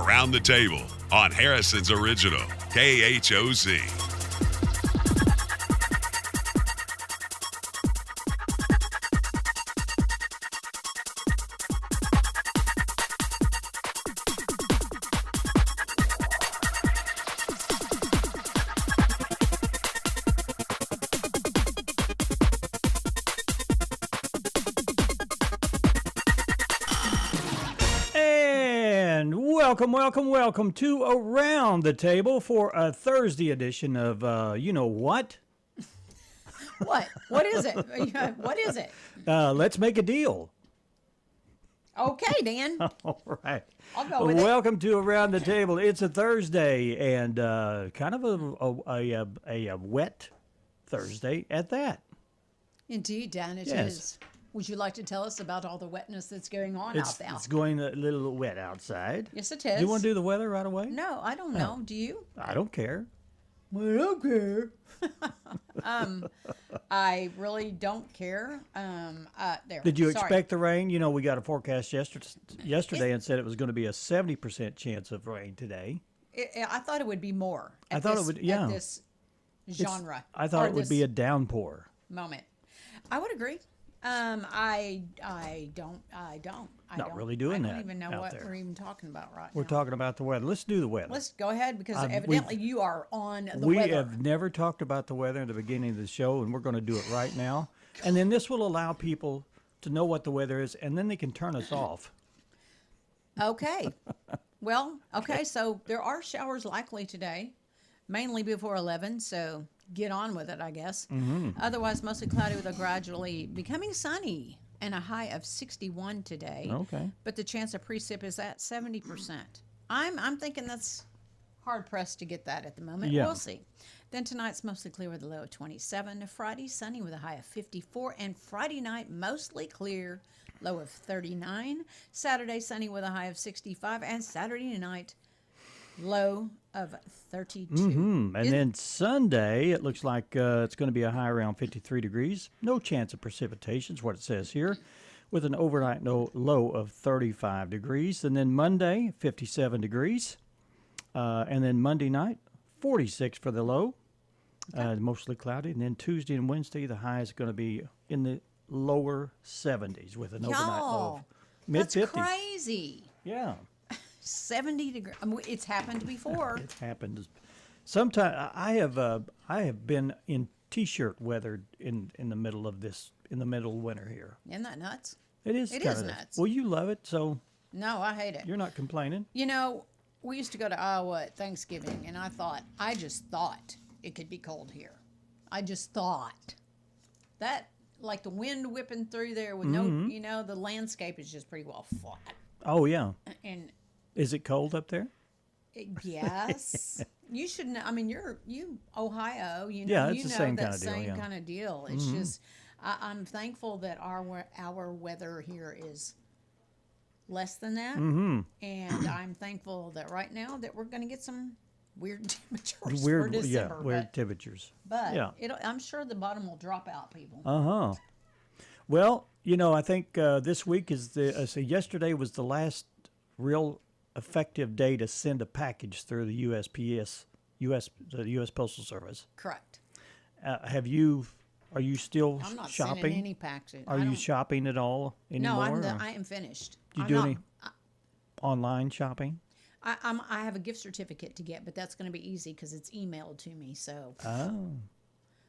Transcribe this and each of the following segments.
Around the Table on Harrison's Original, KHOZ. Welcome to Around the Table for a Thursday edition of, you know what? What? What is it? What is it? Let's make a deal. Okay, Dan. All right. I'll go with Welcome to Around the Table. It's a Thursday and kind of a wet Thursday at that. Indeed, Dan, it Yes. is. Would you like to tell us about all the wetness that's going on out there? It's going a little wet outside. Yes, it is. Do you want to do the weather right away? No, I don't know. Do you? I don't care. Well, I don't care. I really don't care. There. Did you Sorry. expect the rain? You know, we got a forecast yesterday and said it was going to be a 70% chance of rain today. I thought it would be more. I thought it would, yeah. At this genre. I thought or it would be a downpour. moment. I would agree. I don't. Not really doing that I don't even know out what there. we're even talking about right now. We're talking about the weather. Let's do the weather. Let's go ahead because evidently you are on the We weather. have never talked about the weather in the beginning of the show, and we're going to do it right now. And then this will allow people to know what the weather is, and then they can turn us off. Okay. Well, okay, so there are showers likely today, mainly before 11, so get on with it, I guess. Mm-hmm. Otherwise, mostly cloudy with a gradually becoming sunny and a high of 61 today. Okay. But the chance of precip is at 70%. I'm thinking that's hard-pressed to get that at the moment. Yeah. We'll see. Then tonight's mostly clear with a low of 27. Friday, sunny with a high of 54. And Friday night, mostly clear, low of 39. Saturday, sunny with a high of 65. And Saturday night, low of 32. Mm-hmm. And then Sunday, it looks like it's going to be a high around 53 degrees. No chance of precipitation is what it says here, with an overnight low of 35 degrees. And then Monday, 57 degrees. And then Monday night, 46 for the low, mostly cloudy. And then Tuesday and Wednesday, the high is going to be in the lower 70s with an overnight low of mid-50s. That's crazy. Yeah. 70 degrees. It's happened before. It happened. Sometimes I have been in T-shirt weather in the middle of winter here. Isn't that nuts? It is. It kinda is nuts. nuts. Well, you love it, so No, I hate it. you're not complaining. You know, we used to go to Iowa at Thanksgiving, and I just thought it could be cold here. I just thought that, like the wind whipping through there with no, the landscape is just pretty well flat. Oh yeah. And Is it cold up there? yes, you should know. I mean, you Ohio, you know, Yeah, it's you the know same that kinda deal, same yeah. kind of deal. It's just, I'm thankful that our weather here is less than that, and I'm thankful that right now that we're going to get some weird temperatures for December. Weird temperatures. But yeah. I'm sure the bottom will drop out, people. Well, you know, I think this week is so yesterday was the last real effective day to send a package through the the U.S. Postal Service. Correct. Are you still I'm not shopping? sending any package. Are you shopping at all anymore? No, or I am finished. Do you I'm do not, any online shopping? I have a gift certificate to get, but that's going to be easy because it's emailed to me. So Oh.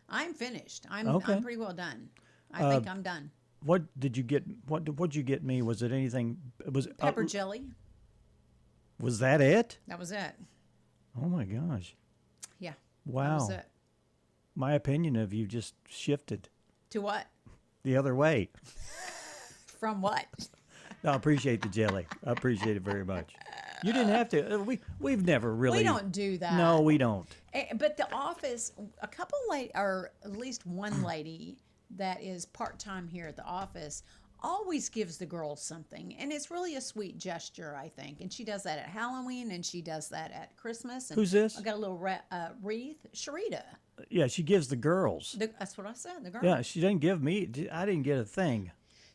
I'm finished. I'm Okay. pretty well done. I think I'm done. What did you get? What'd you get me? Was it anything? Was it Pepper jelly. Was that it? That was it. Oh my gosh! Yeah. Wow. That was it. My opinion of you just shifted To what? the other way. From what? No, I appreciate the jelly. I appreciate it very much. You didn't have to. We've never really. We don't do that. No, we don't. But the office, a couple or at least one lady that is part-time here at the office always gives the girls something, and it's really a sweet gesture, I think. And she does that at Halloween, and she does that at Christmas. And Who's this? I got a little wreath. Sharita. Yeah, she gives the girls. That's what I said. The girl. Yeah, she didn't give me. I didn't get a thing.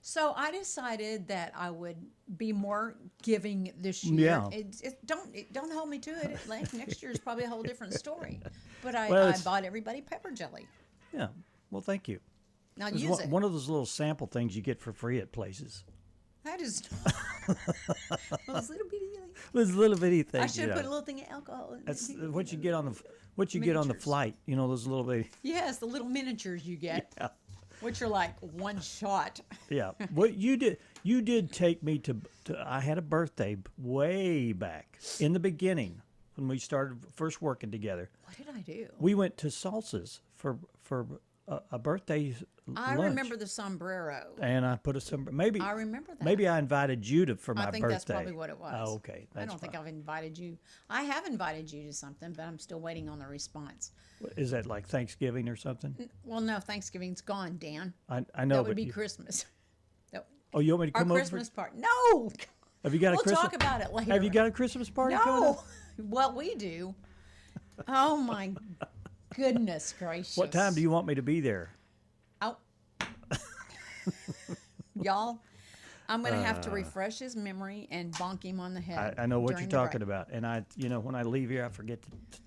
So I decided that I would be more giving this year. Yeah. Don't hold me to it. Like, next year is probably a whole different story. But Well, I bought everybody pepper jelly. Yeah. Well, thank you. Now It's use it. one of those little sample things you get for free at places. That is those little bitty. Those little bitty things. I should put a little thing of alcohol in That's it. what you get on the Miniatures. flight. You know, those little bitty. Yes, the little miniatures you get, which are like one shot. Yeah. What you did take me to I had a birthday way back in the beginning when we started first working together. What did I do? We went to Salsa's for a birthday I lunch. remember the sombrero. And I put maybe I remember that. maybe I invited you for my I think birthday. that's probably what it was. Oh, okay. I don't think I've invited you. I have invited you to something, but I'm still waiting on the response. Is that like Thanksgiving or something? Well, no, Thanksgiving's gone, Dan. I know. That would but be you- Christmas. Oh, you want me to Our come over? Christmas party. No. Have you got a We'll Christmas? talk about it later. Have you got a Christmas party coming No. up? What we do. Oh my goodness gracious. What time do you want me to be there? Oh. Y'all, I'm going to have to refresh his memory and bonk him on the head. I know what you're during the talking break. about, and when I leave here, I forget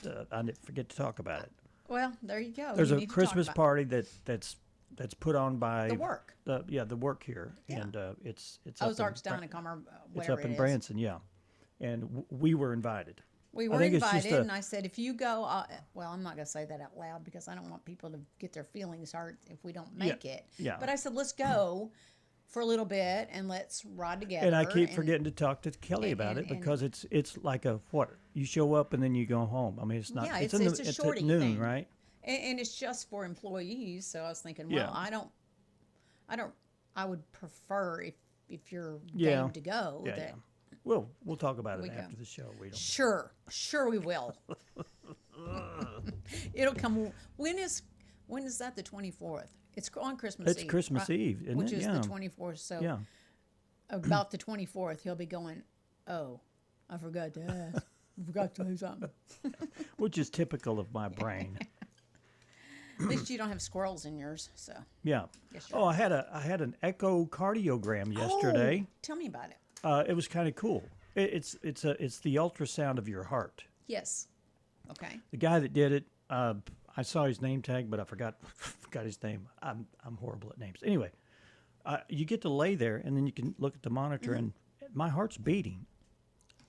to talk about it. Well, there you go. There's You a need to talk Christmas about party that's put on by the work. the work here, Yeah. and it's up Ozarks in, Dynacom or it's whatever up in it is. Branson, yeah, and we were invited. We I were think it's just invited, a- and I said, if you go, well, I'm not going to say that out loud because I don't want people to get their feelings hurt if we don't make it. yeah. But I said, let's go for a little bit and let's ride together. And I keep forgetting to talk to Kelly about it and- because it's like a what you show up and then you go home. I mean, it's not. Yeah, it's it's a at shorty noon, thing. right? And it's just for employees. So I was thinking, well, Yeah. I would prefer if you're Yeah. game to go. Yeah, that yeah. We'll talk about We it go. after the show. We don't. Sure we will. It'll come. When is that? The 24th. It's on Christmas It's Eve. Christmas right? Eve, isn't Which it? is Yeah. the 24th. So Yeah. about the 24th, he'll be going, oh, I forgot to ask. I forgot to say something. Which is typical of my brain. At least you don't have squirrels in yours. So Yeah. Yes, sir. Oh, I had an echocardiogram yesterday. Oh, tell me about it. It was kind of cool. It's the ultrasound of your heart. Yes. Okay. The guy that did it, I saw his name tag, but I forgot his name. I'm horrible at names. Anyway, you get to lay there, and then you can look at the monitor, and my heart's beating.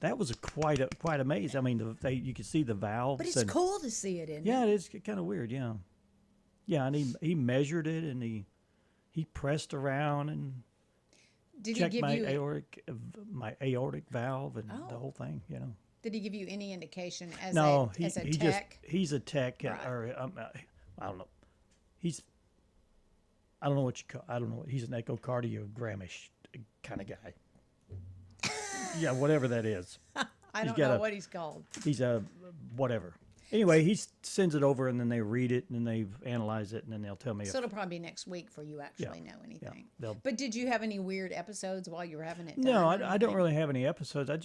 That was quite amazing. I mean, you could see the valves. But it's and, cool to see it in. Yeah, it is kind of weird. Yeah, yeah, and he measured it, and he pressed around and Did he checked give my aortic valve and the Oh. whole thing. You know. Did he give you any indication as No, a tech? he's a tech, Right. or I don't know. I don't know what you call. I don't know. He's an echocardiogrammist kind of guy. Yeah, whatever that is. I don't got know a- what he's called. He's a whatever. Anyway, he sends it over, and then they read it, and then they analyze it, and then they'll tell me. So it'll probably be next week for you actually know yeah, anything. they'll- But did you have any weird episodes while you were having it done? No, or I don't anything? really have any episodes. I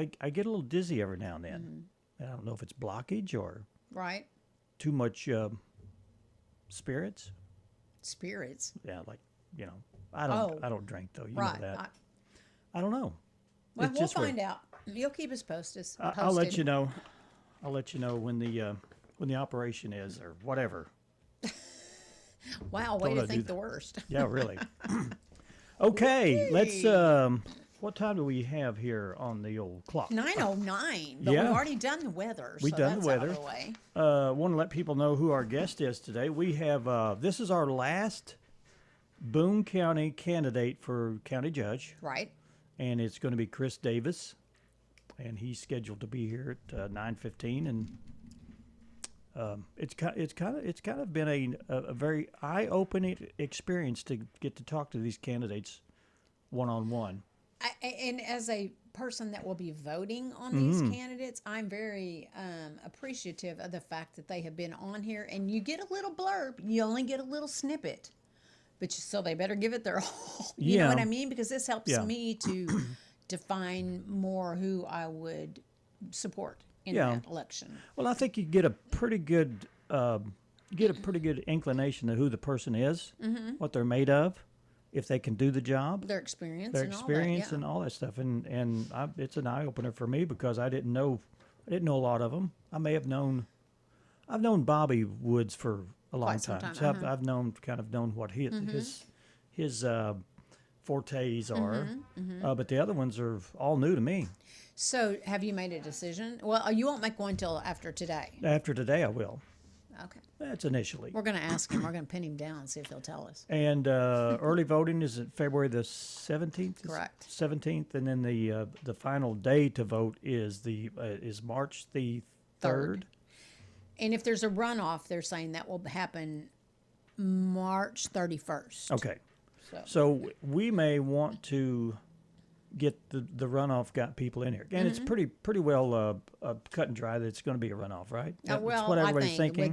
get a little dizzy every now and then. Mm-hmm. I don't know if it's blockage or Right? too much spirits. Spirits. Yeah, like I Oh. don't drink though. You Right. know that. I don't know. Well, It's we'll just weird. find out. You'll keep us posted. I'll let you know. I'll let you know when the operation is or whatever. Wow, way Told I to do think that. the worst. Yeah, really. Okay, let's. What time do we have here on the old clock? 9:09. But Yeah. we've already done the weather. We've so done that's the out of weather. the way. Want to let people know who our guest is today. We have. This is our last Boone County candidate for county judge, Right? and it's going to be Chris Davis, and he's scheduled to be here at 9:15, and it's kind of been a very eye-opening experience to get to talk to these candidates one-on-one. And as a person that will be voting on Mm-hmm. these candidates, I'm very appreciative of the fact that they have been on here. And you get a little blurb, you only get a little snippet, so they better give it their all. You know Yeah. what I mean? Because this helps Yeah. me to define more who I would support in Yeah. that election. Well, I think you get a pretty good inclination of who the person is, what they're made of, if they can do the job, Their experience their and experience all that, and all that stuff. It's an eye opener for me because I didn't know a lot of them. I've known Bobby Woods for a long Quite some time, time, so I've known what his fortes are, but the other ones are all new to me. So have you made a decision? Well, you won't make one till after today. After today, I will. Okay. That's initially. We're going to ask him. We're going to pin him down and see if he'll tell us. And early voting is at February the 17th. Correct. 17th, and then the final day to vote is March the 3rd. And if there's a runoff, they're saying that will happen March 31st. Okay. So we may want to get the runoff got people in here, and it's pretty well cut and dry that it's going to be a runoff, right? That's what I everybody's think thinking.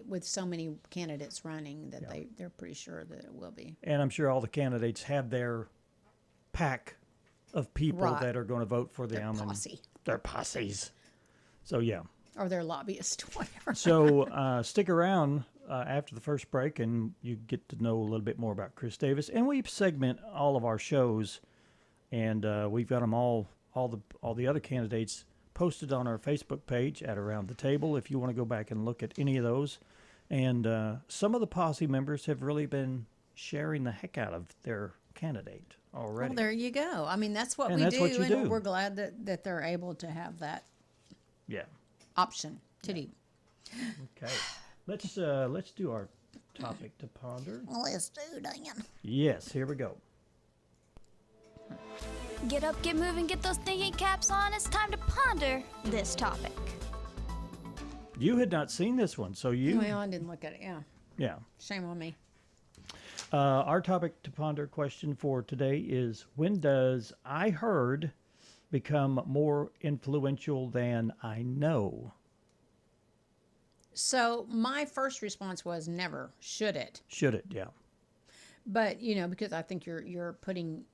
with so many candidates running that they're pretty sure that it will be. And I'm sure all the candidates have their pack of people that are going to vote for them. Posse. Their posses. So yeah. Or their lobbyist, whatever. So stick around after the first break, and you get to know a little bit more about Chris Davis. And we segment all of our shows, and we've got them all the other candidates posted on our Facebook page at Around the Table if you want to go back and look at any of those. And some of the posse members have really been sharing the heck out of their candidate already. Well, there you go. I mean, that's what And we that's do, what you and do. we're glad that they're able to have that Yeah. option to do. Okay. Let's do our topic to ponder. Let's do, Dan. Yes, here we go. Get up, get moving, get those thinking caps on. It's time to ponder this topic. You had not seen this one, so you... Well, I didn't look at it. Yeah. Yeah. Shame on me. Our topic to ponder question for today is, when does I heard become more influential than I know? So my first response was never. Should it? Should it? Yeah. But because I think you're putting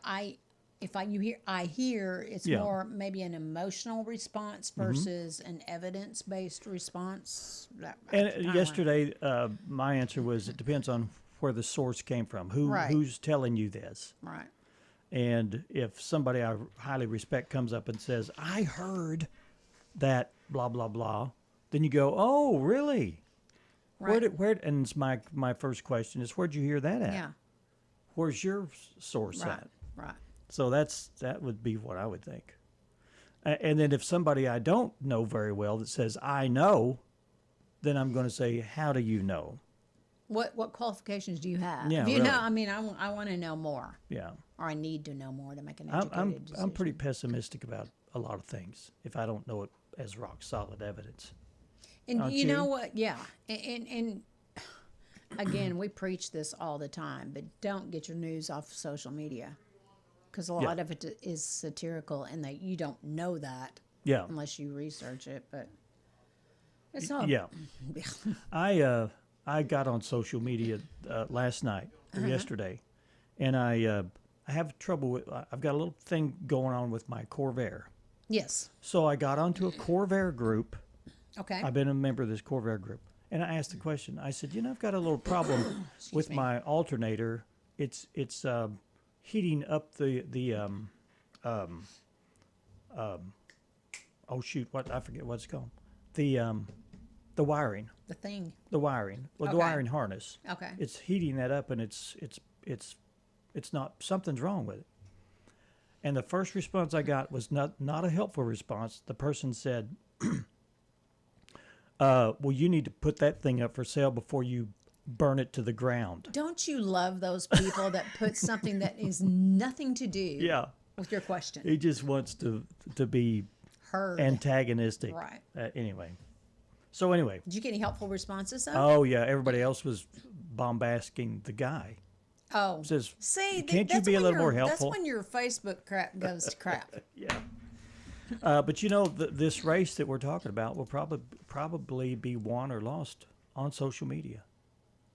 I hear it's Yeah. more maybe an emotional response versus an evidence based response. And yesterday, my answer was it depends on where the source came from. Who's telling you this? Right. And if somebody I highly respect comes up and says, I heard that blah, blah, blah, then you go, oh, really? Right. And it's my first question is, where'd you hear that at? Yeah. Where's your source Right. at? Right. So that would be what I would think. And then if somebody I don't know very well that says, I know, then I'm going to say, how do you know? What qualifications do you have? Yeah, If you really. know, I mean, I want to know more, Yeah. or I need to know more to make an educated decision. I'm pretty pessimistic about a lot of things if I don't know it as rock solid evidence. And Aren't you know you? what? Yeah. And again, we preach this all the time, but don't get your news off social media, because a lot of it is satirical, and that you don't know that Yeah. unless you research it. But it's all Yeah. I got on social media last night or yesterday, and I have trouble with. I've got a little thing going on with my Corvair. Yes. So I got onto a Corvair group. Okay. I've been a member of this Corvair group, and I asked the question. I said, I've got a little problem with my alternator. It's heating up oh shoot, I forget what it's called. The wiring. The wiring. Well, the Okay. wiring harness. Okay. It's heating that up, and it's not, something's wrong with it. And the first response I got was not a helpful response. The person said, well, you need to put that thing up for sale before you burn it to the ground. Don't you love those people that put something that is nothing to do Yeah. with your question? He just wants to be Heard. antagonistic. Right. Anyway. So anyway. Did you get any helpful responses though? Oh, yeah. Everybody else was bombasting the guy. Oh, Says, see, can't you that's be a when little more your- helpful? That's when your Facebook crap goes to crap. Yeah. But this race that we're talking about will probably be won or lost on social media.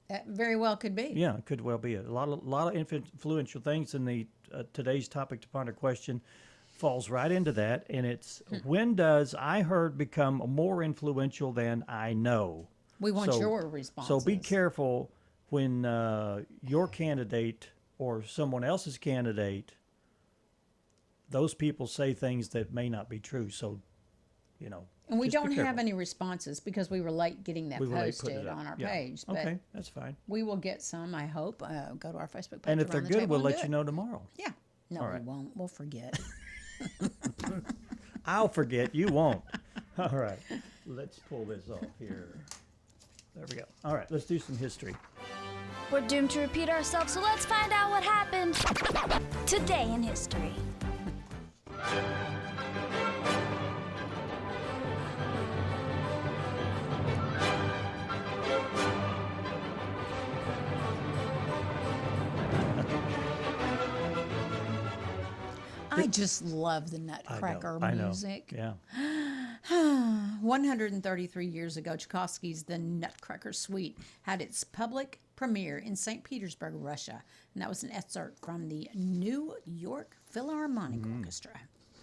That very well could be. Yeah, it could well be. A lot of influential things in the today's topic to ponder question falls right into that, and it's when does I heard become more influential than I know? We want your responses. So be careful when your candidate or someone else's candidate, those people say things that may not be true. So, And we just be don't have careful. any responses because we were late getting that We were late putting posted it up. on our Yeah. page. But Okay, that's fine. we will get some, I hope. Go to our Facebook page. And if they're Around the good, Table we'll and let do you it. know tomorrow. Yeah. No, All we right. won't. We'll forget. I'll forget. You won't. All right. Let's pull this off here. There we go. All right. Let's do some history. We're doomed to repeat ourselves, so let's find out what happened today in history. I just love the Nutcracker I know. music. Yeah. 133 years ago, Tchaikovsky's The Nutcracker Suite had its public premiere in St. Petersburg, Russia. And that was an excerpt from the New York Philharmonic Orchestra.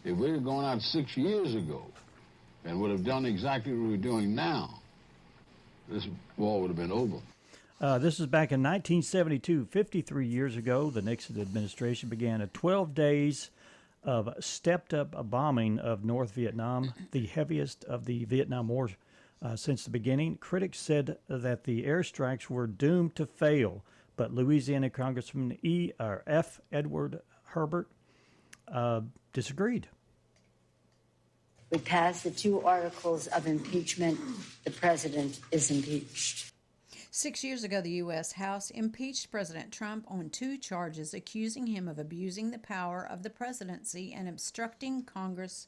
If we had gone out 6 years ago and would have done exactly what we're doing now, this war would have been over. This is back in 1972, 53 years ago. The Nixon administration began a 12 days of stepped-up bombing of North Vietnam, the heaviest of the Vietnam War since the beginning. Critics said that the airstrikes were doomed to fail, but Louisiana Congressman F. Edward Herbert disagreed. We passed the 2 articles of impeachment. The president is impeached. 6 years ago, the U.S. House impeached President Trump on 2 charges accusing him of abusing the power of the presidency and obstructing Congress's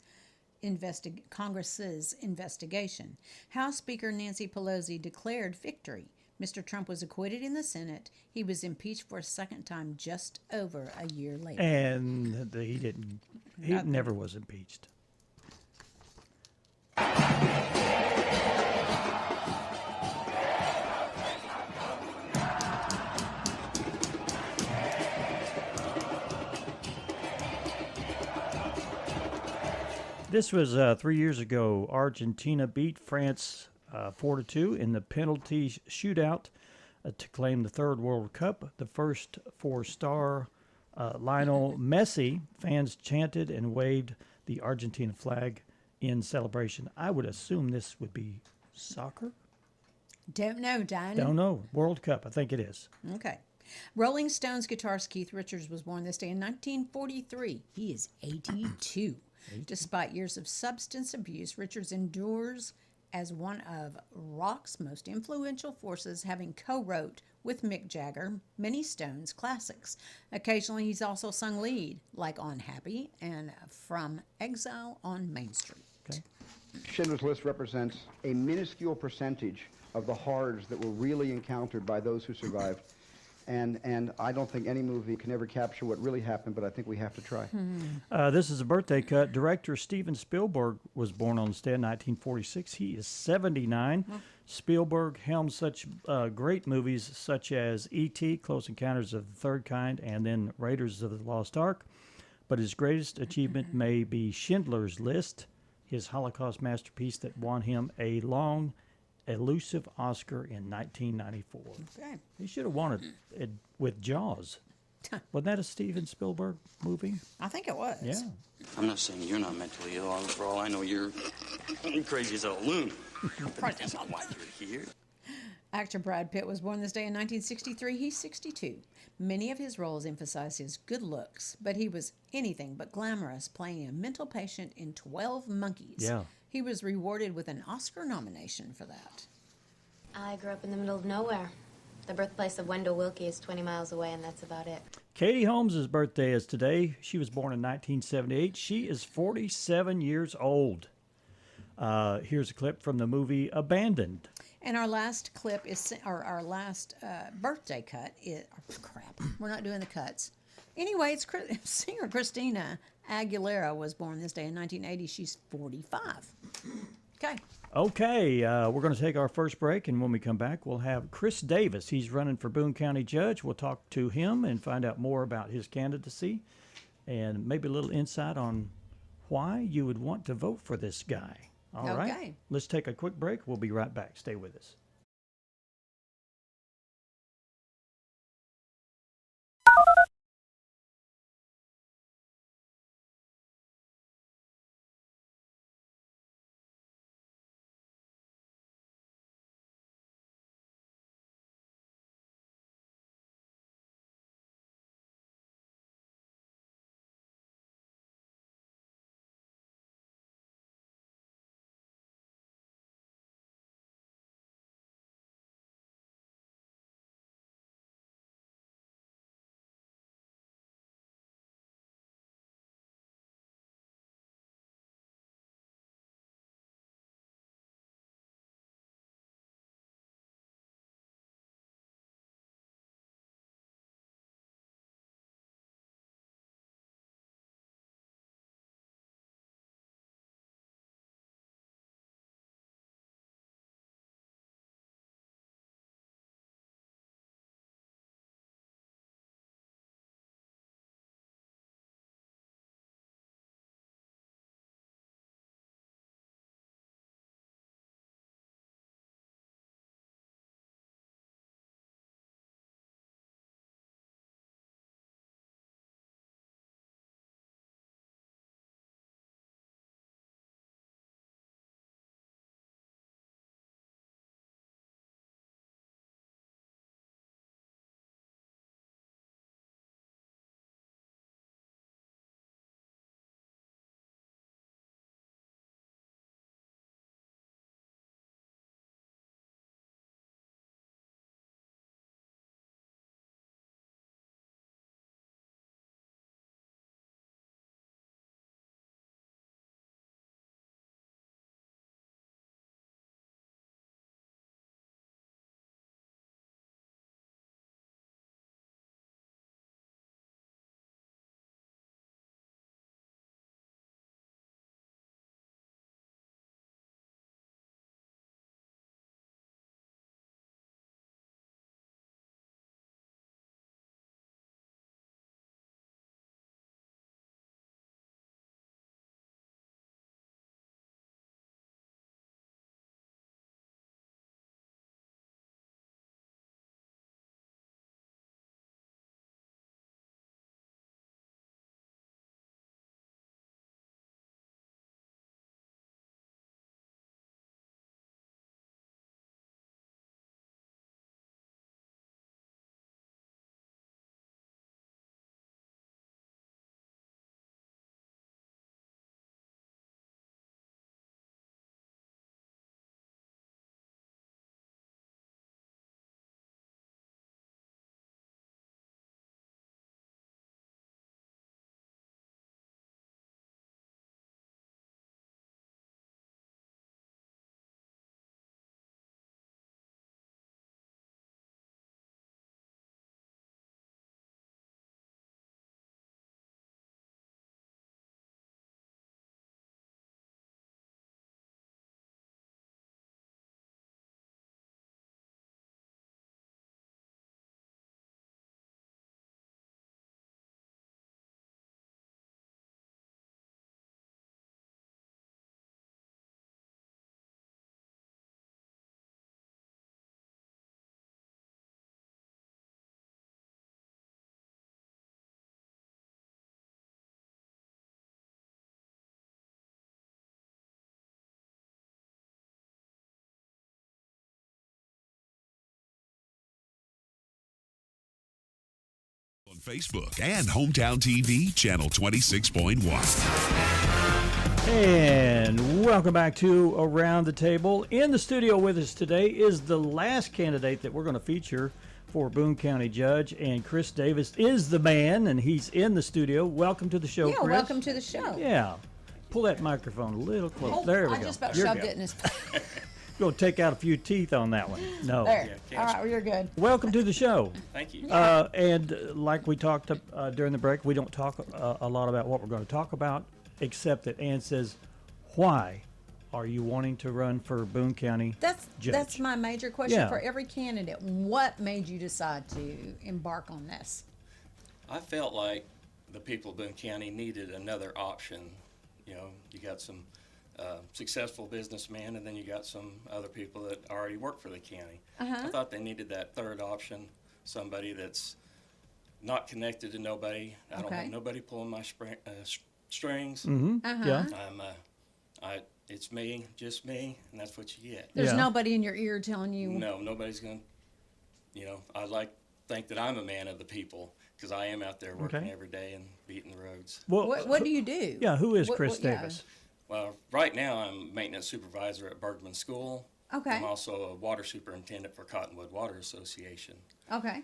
investigation. House Speaker Nancy Pelosi declared victory. Mr. Trump was acquitted in the Senate. He was impeached for a second time just over a year later. And he didn't. He never was impeached. This was 3 years ago. Argentina beat France 4-2 in the penalty shootout to claim the 3rd World Cup. The first for star Lionel Messi. Fans chanted and waved the Argentina flag in celebration. I would assume this would be soccer? Don't know, Don. Don't know. World Cup, I think it is. Okay. Rolling Stones guitarist Keith Richards was born this day in 1943. He is 82. Despite years of substance abuse, Richards endures as one of rock's most influential forces, having co-wrote with Mick Jagger many Stones classics. Occasionally, he's also sung lead, like on Happy and From Exile on Main Street. Okay. Schindler's List represents a minuscule percentage of the horrors that were really encountered by those who survived. And I don't think any movie can ever capture what really happened, but I think we have to try. This is a birthday cut. Director Steven Spielberg was born on this day in 1946. He is 79. Spielberg helmed such great movies such as E.T., Close Encounters of the Third Kind, and then Raiders of the Lost Ark. But his greatest achievement may be Schindler's List, his Holocaust masterpiece that won him a long, elusive Oscar in 1994. Okay. He should have won it with Jaws. Wasn't that a Steven Spielberg movie? I think it was. Yeah. I'm not saying you're not mentally ill. For all I know, you're crazy as a loon. But that's not why you're here. Actor Brad Pitt was born this day in 1963. He's 62. Many of his roles emphasize his good looks, but he was anything but glamorous, playing a mental patient in 12 Monkeys. Yeah. He was rewarded with an Oscar nomination for that. I grew up in the middle of nowhere. The birthplace of Wendell Willkie is 20 miles away, and that's about it. Katie Holmes' birthday is today. She was born in 1978. She is 47 years old. Here's a clip from the movie Abandoned. And our last clip is, or our last birthday cut is, oh, crap, we're not doing the cuts. Anyway, it's singer Christina Aguilera was born this day in 1980. She's 45. Okay. Okay, we're going to take our first break, and when we come back, we'll have Chris Davis. He's running for Boone County Judge. We'll talk to him and find out more about his candidacy and maybe a little insight on why you would want to vote for this guy. All right. Okay. Let's take a quick break. We'll be right back. Stay with us. Facebook, and Hometown TV, Channel 26.1. And welcome back to Around the Table. In the studio with us today is the last candidate that we're going to feature for Boone County Judge, and Chris Davis is the man, and he's in the studio. Welcome to the show, Yeah, Chris. welcome to the show. Yeah. Pull that microphone a little closer. Oh, there we I go. just about You're shoved good. it in his. Going to take out a few teeth on that one. No. There. All right, well, you're good. Welcome to the show. Thank you. And like we talked during the break, we don't talk a lot about what we're going to talk about, except that Ann says, why are you wanting to run for Boone County Judge? That's my major question Yeah. for every candidate. What made you decide to embark on this? I felt like the people of Boone County needed another option. You know, you got some successful businessmen, and then you got some other people that already work for the county. I thought they needed that third option, somebody that's not connected to nobody. I don't have nobody pulling my strings. Yeah. It's me, just me, and that's what you get. There's Yeah. nobody in your ear telling you. No, nobody's going to, I like to think that I'm a man of the people, because I am out there working every day and beating the roads. Well, What do you do? Yeah, who is What- Chris what- yeah. Davis? Well, right now I'm maintenance supervisor at Bergman School. Okay. I'm also a water superintendent for Cottonwood Water Association. Okay.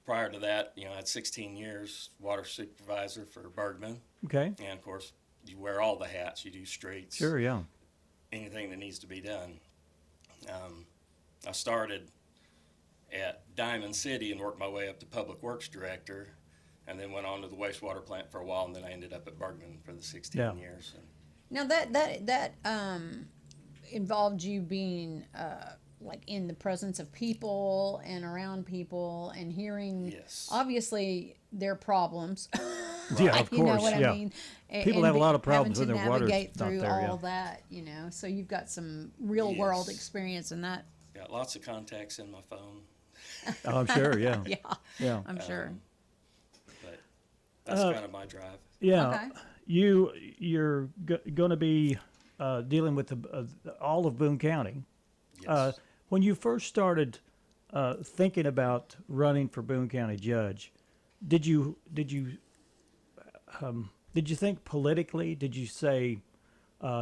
Prior to that, I had 16 years water supervisor for Bergman. Okay. And of course, you wear all the hats. You do streets. Sure, yeah. Anything that needs to be done. I started at Diamond City and worked my way up to Public Works Director, and then went on to the wastewater plant for a while, and then I ended up at Bergman for the 16 years. And Now that involved you being like in the presence of people and around people and hearing Yes. obviously their problems. Yeah, of You know course, what yeah. I mean? People have a lot of problems having when to their water's navigate not through there, yeah. all that, So you've got some real world Yes. experience in that. got lots of contacts in my phone, Oh, I'm sure, yeah. Yeah, Yeah. I'm sure. but that's kind of my drive. Yeah. Okay. You're going to be dealing with all of Boone County. Yes. When you first started thinking about running for Boone County Judge, did you think politically? Did you say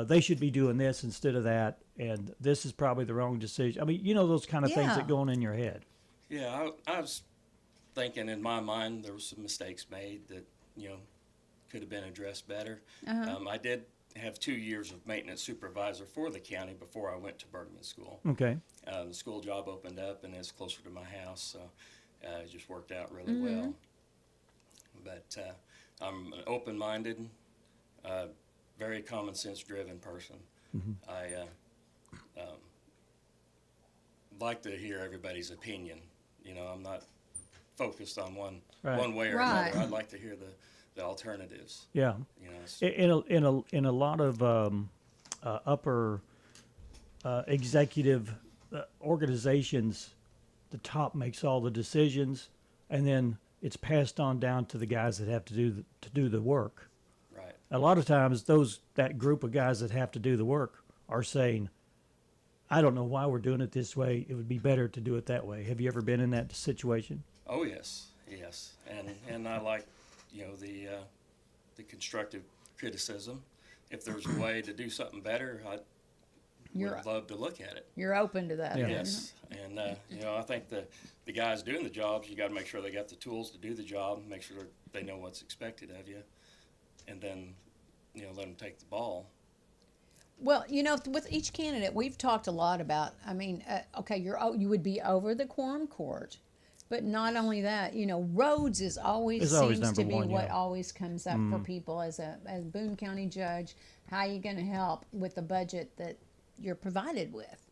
they should be doing this instead of that, and this is probably the wrong decision? I mean, those kind of things Yeah. that go on in your head. Yeah, I was thinking in my mind there were some mistakes made that, could have been addressed better. I did have 2 years of maintenance supervisor for the county before I went to Bergman School. Okay. The school job opened up and it's closer to my house, so it just worked out really well. But I'm an open-minded, very common sense driven person. I like to hear everybody's opinion. I'm not focused on one way or Right. another. I'd like to hear the alternatives. Yeah. In a lot of upper executive organizations, the top makes all the decisions, and then it's passed on down to the guys that have to do the work. Right. A lot of times, that group of guys that have to do the work are saying, "I don't know why we're doing it this way. It would be better to do it that way." Have you ever been in that situation? Oh yes, and I like the constructive criticism. If there's a way to do something better, I would love to look at it. You're open to that. Yeah. then. Yes, and I think the guys doing the jobs, you got to make sure they got the tools to do the job, make sure they know what's expected of you, and then let them take the ball. Well, with each candidate, we've talked a lot about. I mean, you would be over the quorum court, but not only that. Roads is always It's always seems to number be one, what yeah. always comes up for people as Boone County Judge. How are you going to help with the budget that you're provided with?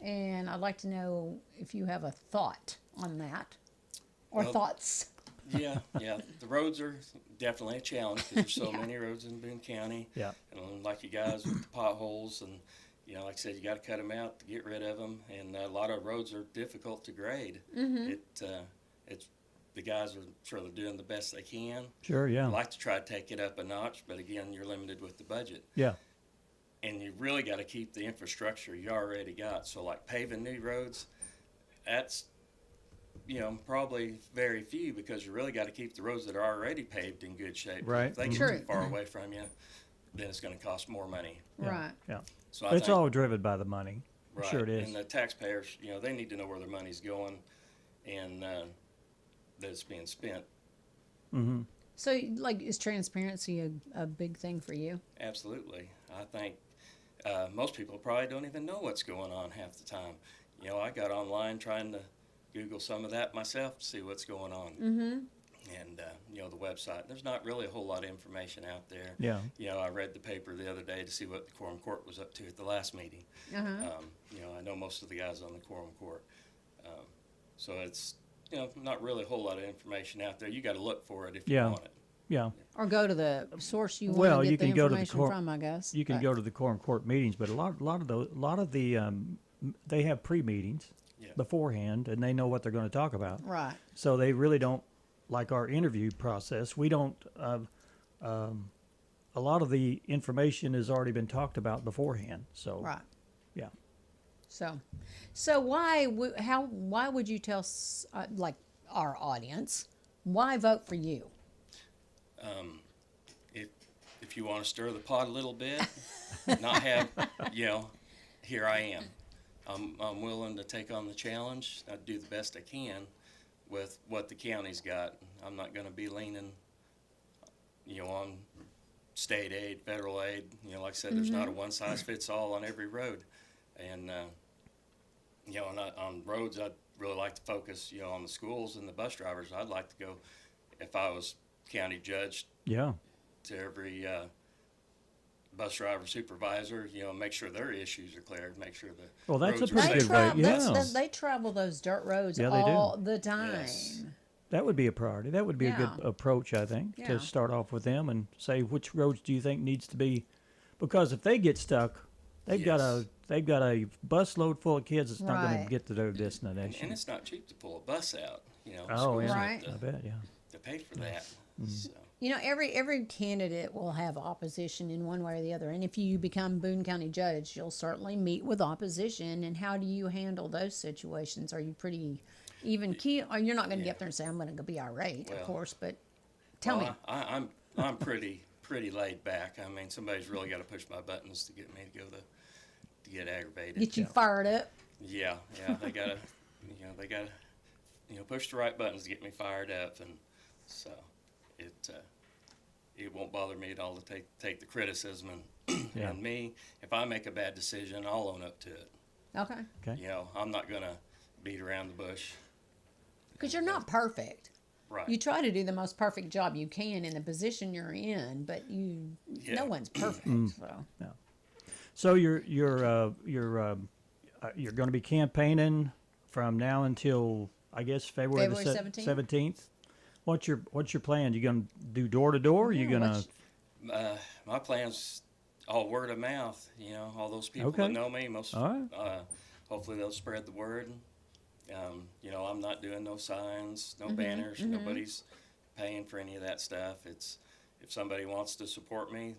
And I'd like to know if you have a thought on that, or Well, thoughts. Yeah. The roads are definitely a challenge because there's so many roads in Boone County. Yeah. And like you guys with the potholes, and like I said, you got to cut them out to get rid of them. And a lot of roads are difficult to grade. It's the guys are sort of doing the best they can. Sure, yeah. I like to try to take it up a notch, but again, you're limited with the budget. Yeah. And you really got to keep the infrastructure you already got. So like paving new roads, that's probably very few, because you really got to keep the roads that are already paved in good shape. Right. If they get True. too far away from you, then it's going to cost more money. Right. Yeah. So It's all driven by the money. right. Sure it is. And the taxpayers, they need to know where their money's going, and that it's being spent. Mm-hmm. So, like, is transparency a big thing for you? Absolutely. I think most people probably don't even know what's going on half the time. I got online trying to Google some of that myself to see what's going on. Mm-hmm. And, the website, there's not really a whole lot of information out there. Yeah. I read the paper the other day to see what the quorum court was up to at the last meeting. Uh-huh. I know most of the guys on the quorum court. So it's, not really a whole lot of information out there. You got to look for it if you want it. Yeah. Or go to the source you want Well, to you get the can go to the information from, I guess. You can But- go to the quorum court meetings, but a lot of the they have pre-meetings beforehand, and they know what they're going to talk about. Right. So they really don't, like our interview process. We don't. A lot of the information has already been talked about beforehand. So. Right. Yeah. So why would you tell like our audience why vote for you? If you want to stir the pot a little bit, not have, here I am. I'm willing to take on the challenge. I do the best I can with what the county's got. I'm not going to be leaning, on state aid, federal aid. Like I said, there's not a one size fits all on every road, and on roads, I'd really like to focus, on the schools and the bus drivers. I'd like to go, if I was county judge, Yeah. to every bus driver supervisor, make sure their issues are cleared, make sure the Well, that's a roads are pretty safe. good way. Yeah. They travel those dirt roads Yeah, they do. all the time. Yes. That would be a priority. That would be a Yeah. good approach, I think, Yeah. to start off with them and say which roads do you think needs to be, because if they get stuck, they've got a busload full of kids that's not going Right. to get to their And destination. it's not cheap to pull a bus out, Oh schools yeah, Right. have I bet. Yeah. to pay for that. So, Every candidate will have opposition in one way or the other, and if you become Boone County judge, you'll certainly meet with opposition. And how do you handle those situations? Are you pretty even keel? Or you're not going to get up there and say, "I'm going to be irate," of Well, course. But tell me, I'm pretty laid back. I mean, somebody's really got to push my buttons to get me to get aggravated. get you fired up. Yeah, they gotta, push the right buttons to get me fired up, and so it won't bother me at all to take the criticism Yeah. and me. If I make a bad decision, I'll own up to it. Okay, Okay. I'm not gonna beat around the bush. because you're not perfect. Right. You try to do the most perfect job you can in the position you're in, but no one's perfect. So So you're going to be campaigning from now until I guess February the February 17th. What's your plan? You going to do door to door? You going to? My plan's all word of mouth. All those people that know me, All right. Hopefully they'll spread the word. I'm not doing no signs, no banners. Nobody's paying for any of that stuff. It's if somebody wants to support me,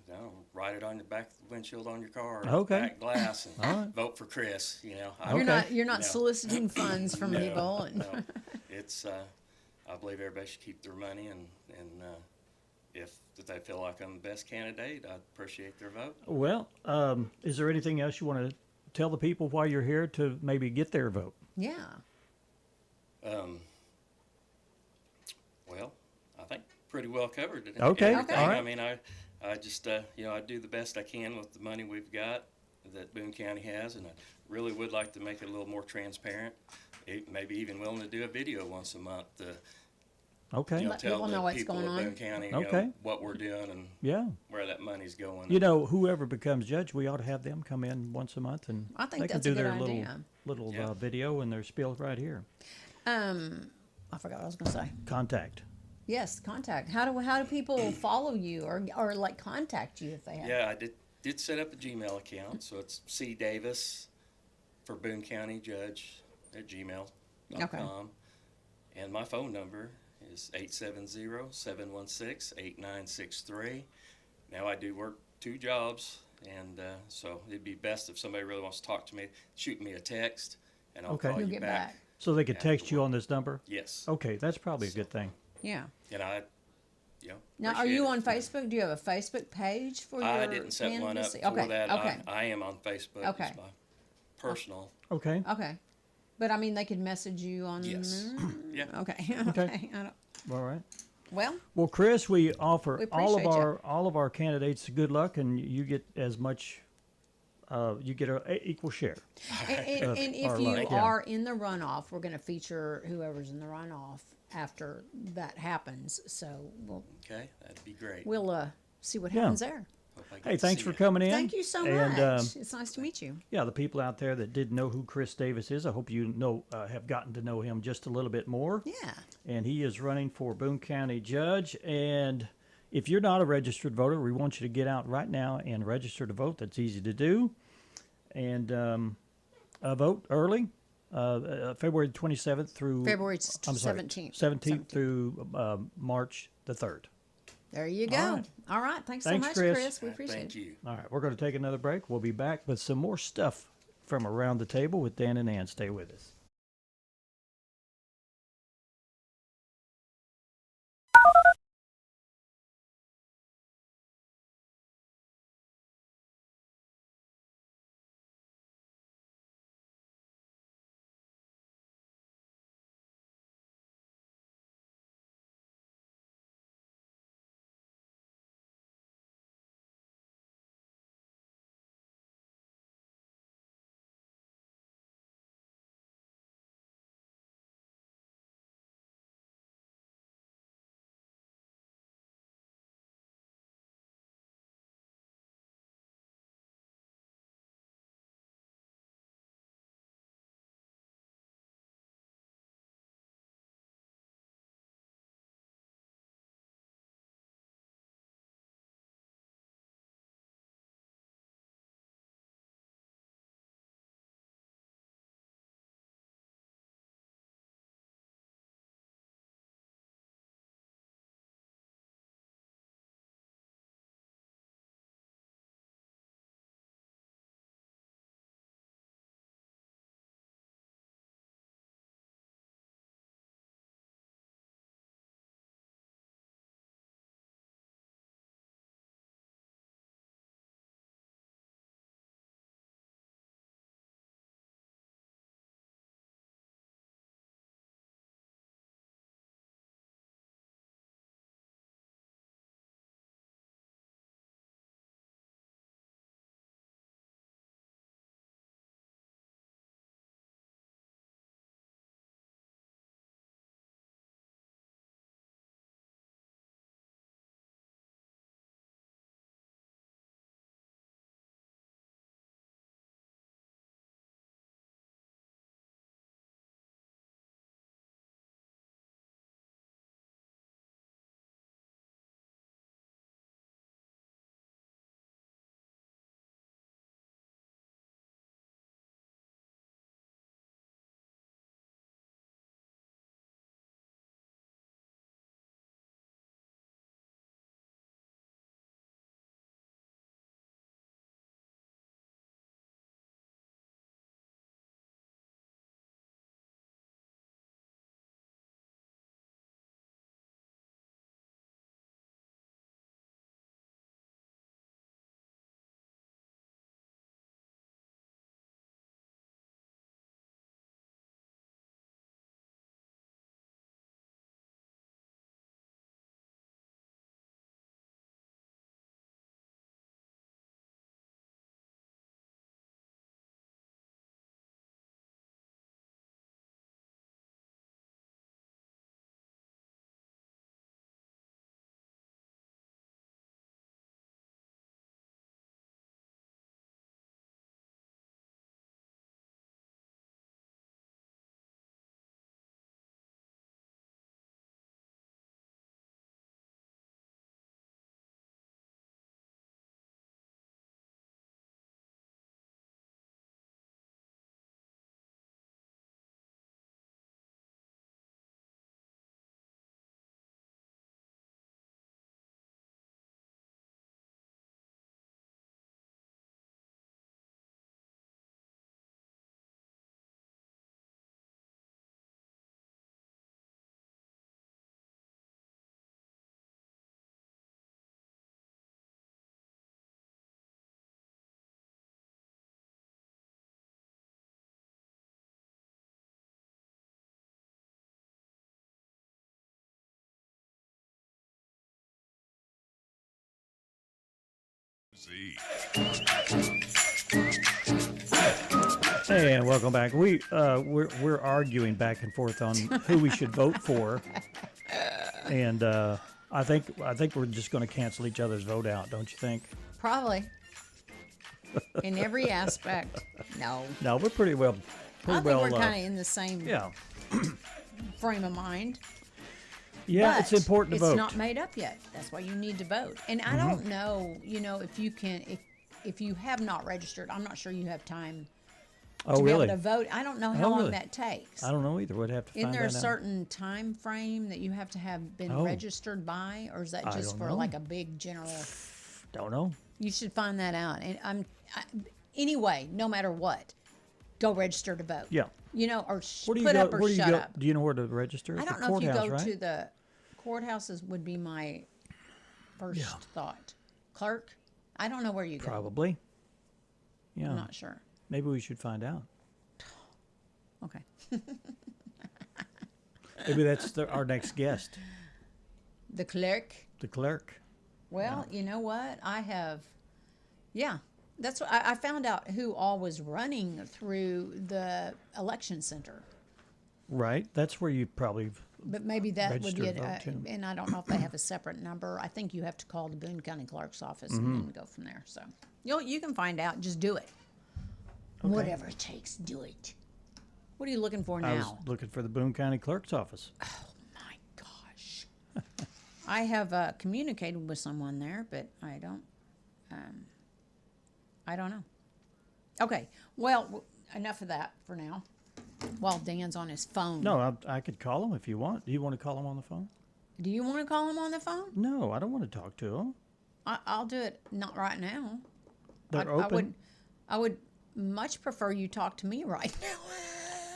write it on the back windshield on your car, or Okay. back glass, and All right. vote for Chris. you're not No. soliciting funds from No, people. And no. It's I believe everybody should keep their money, and if they feel like I'm the best candidate, I appreciate their vote. Well, is there anything else you want to tell the people why you're here to maybe get their vote? yeah. Well, I think pretty well covered it. Okay, Everything. all right. I mean, I just, I do the best I can with the money we've got that Boone County has, and I really would like to make it a little more transparent. Maybe even willing to do a video once a month to, Okay. Let tell people the know what's people going of on. Boone County, Okay. what we're doing and Yeah. where that money's going. Whoever becomes judge, we ought to have them come in once a month, and I think they can that's a do good their idea. little Yeah. video and their spiel right here. I forgot what I was going to say. Contact. Yes, contact. How do people follow you or like contact you if they have? Yeah, I did set up a Gmail account, so it's C Davis for Boone County Judge at gmail.com. Okay. And my phone number is 870-716-8963. Now, I do work 2 jobs, and so it'd be best if somebody really wants to talk to me, shoot me a text, and I'll Okay. call You'll you get back. back. So they could text you on this number? Yes. Okay, that's probably a good thing. Yeah. And I, Now, are you on Facebook? Do you have a Facebook page for your I didn't set one up candidacy? for Okay. that. Okay. I am on Facebook. Okay. It's my personal. Okay. Okay. But I mean, they could message you on. Yes. Yeah. Okay. Okay. I don't, All right. well, Chris, we offer We all of appreciate ya. all of our candidates good luck, and you get as much. You get an equal share. and if our you luck, yeah. are in the runoff, we're going to feature whoever's in the runoff after that happens. So Okay, that'd be great. we'll see what Yeah. happens there. Hope I get Hey, to thanks see for ya. coming in. Thank you so much. And, It's nice to meet you. yeah, the people out there that didn't know who Chris Davis is, I hope you have gotten to know him just a little bit more. Yeah. And he is running for Boone County Judge. And if you're not a registered voter, we want you to get out right now and register to vote. That's easy to do. And vote early, February 27th through February I'm sorry, 17th. 17th through March the 3rd. There you go. All right. All right. Thanks so Thanks, much, Chris. Chris. We appreciate Thank it. you. All right, we're going to take another break. We'll be back with some more stuff from around the table with Dan and Ann. Stay with us. And welcome back. We're arguing back and forth on who we should vote for, and I think we're just going to cancel each other's vote out. Don't you think? Probably. In every aspect. No. No, we're pretty well. I think we're kind of in the same frame of mind. Yeah, but it's important to vote. It's not made up yet. That's why you need to vote. And I don't know, if you can, if you have not registered, I'm not sure you have time to be able to vote. I don't know how long that takes. I don't know either. We'd have to find that out. Isn't there a certain time frame that you have to have been registered by, or is that just for like a big general? Don't know. You should find that out. And anyway, no matter what, go register to vote. Yeah. Or put up or shut up. Do you know where to register? I don't know if you go to the courthouses would be my first thought. Clerk? I don't know where you go. Probably. Yeah. I'm not sure. Maybe we should find out. Okay. Maybe that's our next guest. The clerk? The clerk. Well, you know what? That's what I found out who all was running through the election center. Right. That's where you probably. But maybe that would be and I don't know if they have a separate number. I think you have to call the Boone County Clerk's office and then go from there. So you can find out. Just do it. Okay. Whatever it takes, do it. What are you looking for now? I was looking for the Boone County Clerk's office. Oh my gosh! I have communicated with someone there, but I don't know. Okay. Well, enough of that for now. While Dan's on his phone. No, I could call him if you want. Do you want to call him on the phone? Do you want to call him on the phone? No, I don't want to talk to him. I'll do it. Not right now. They're open. I would much prefer you talk to me right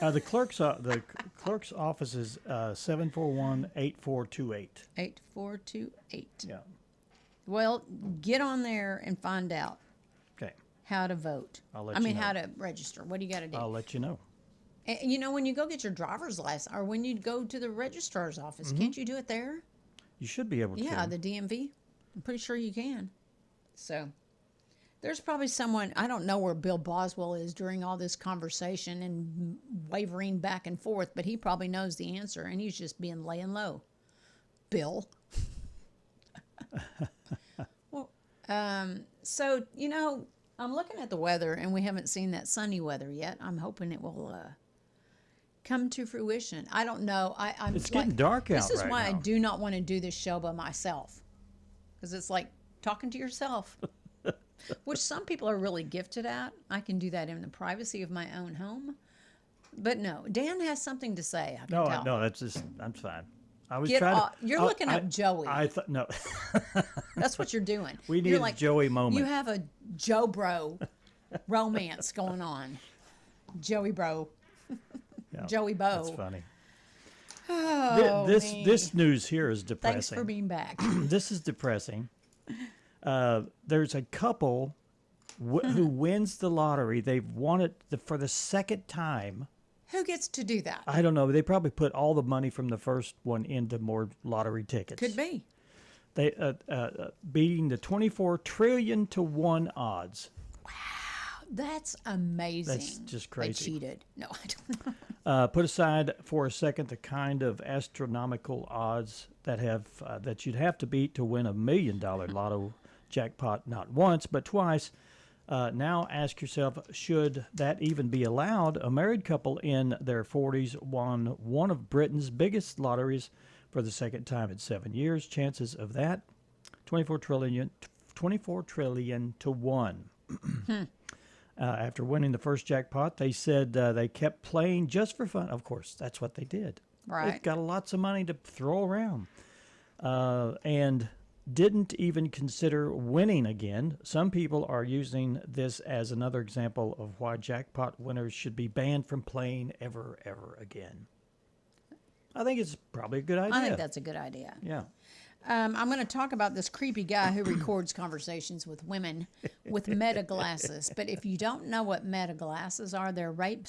now. The clerk's office is 741-8428. 8428. Yeah. Well, get on there and find out. Okay. How to vote. I'll let you know. How to register. What do you got to do? I'll let you know. And, when you go get your driver's license, or when you go to the registrar's office, can't you do it there? You should be able to. Yeah, the DMV. I'm pretty sure you can. So, there's probably someone, I don't know where Bill Boswell is during all this conversation and wavering back and forth, but he probably knows the answer, and he's just laying low. Bill. Well, so, I'm looking at the weather, and we haven't seen that sunny weather yet. I'm hoping it will come to fruition. I don't know. It's getting dark out right now. This is why I do not want to do this show by myself, because it's like talking to yourself, which some people are really gifted at. I can do that in the privacy of my own home. But no, Dan has something to say. I can tell. No, that's fine. I was You're looking up Joey. No. That's what you're doing. We need a Joey moment. You have a Joe Bro romance going on. Joey Bro. Yeah, Joey Bo. That's funny. Oh, this news here is depressing. Thanks for being back. This is depressing. There's a couple who wins the lottery. They've won it for the second time. Who gets to do that? I don't know. They probably put all the money from the first one into more lottery tickets. Could be. They beating the 24 trillion to 1 odds. Wow, that's amazing. That's just crazy. They cheated. No, I don't know. Put aside for a second the kind of astronomical odds that you'd have to beat to win $1 million lotto jackpot not once but twice. Now ask yourself, should that even be allowed? A married couple in their 40s won one of Britain's biggest lotteries for the second time in 7 years. Chances of that, 24 trillion to 1. After winning the first jackpot, they said they kept playing just for fun. Of course, that's what they did. Right. They've got lots of money to throw around. And didn't even consider winning again. Some people are using this as another example of why jackpot winners should be banned from playing ever again. I think it's probably a good idea. I think that's a good idea. Yeah. I'm going to talk about this creepy guy who records conversations with women with Meta glasses. But if you don't know what Meta glasses are, they are made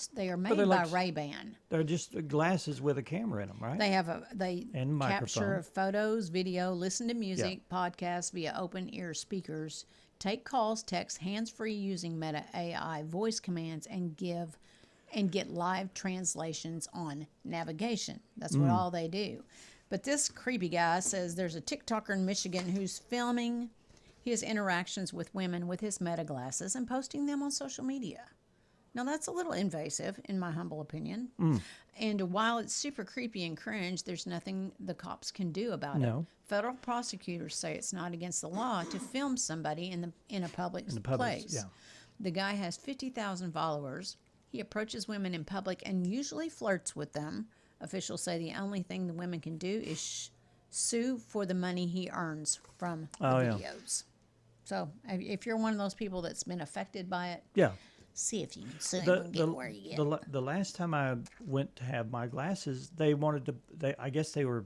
by Ray-Ban. They're just glasses with a camera in them, right? They have and capture microphone. photos, video, listen to music, podcasts via open ear speakers, take calls, text hands-free using Meta AI voice commands, and get live translations on navigation. That's what all they do. But this creepy guy says there's a TikToker in Michigan who's filming his interactions with women with his Meta glasses and posting them on social media. Now, that's a little invasive, in my humble opinion. And while it's super creepy and cringe, there's nothing the cops can do about it. Federal prosecutors say it's not against the law to film somebody in a public place. Yeah. The guy has 50,000 followers. He approaches women in public and usually flirts with them. Officials say the only thing the women can do is sue for the money he earns from the videos. So if you're one of those people that's been affected by it, see if you can sue him and get where you get. The last time I went to have my glasses, they wanted to. I guess they were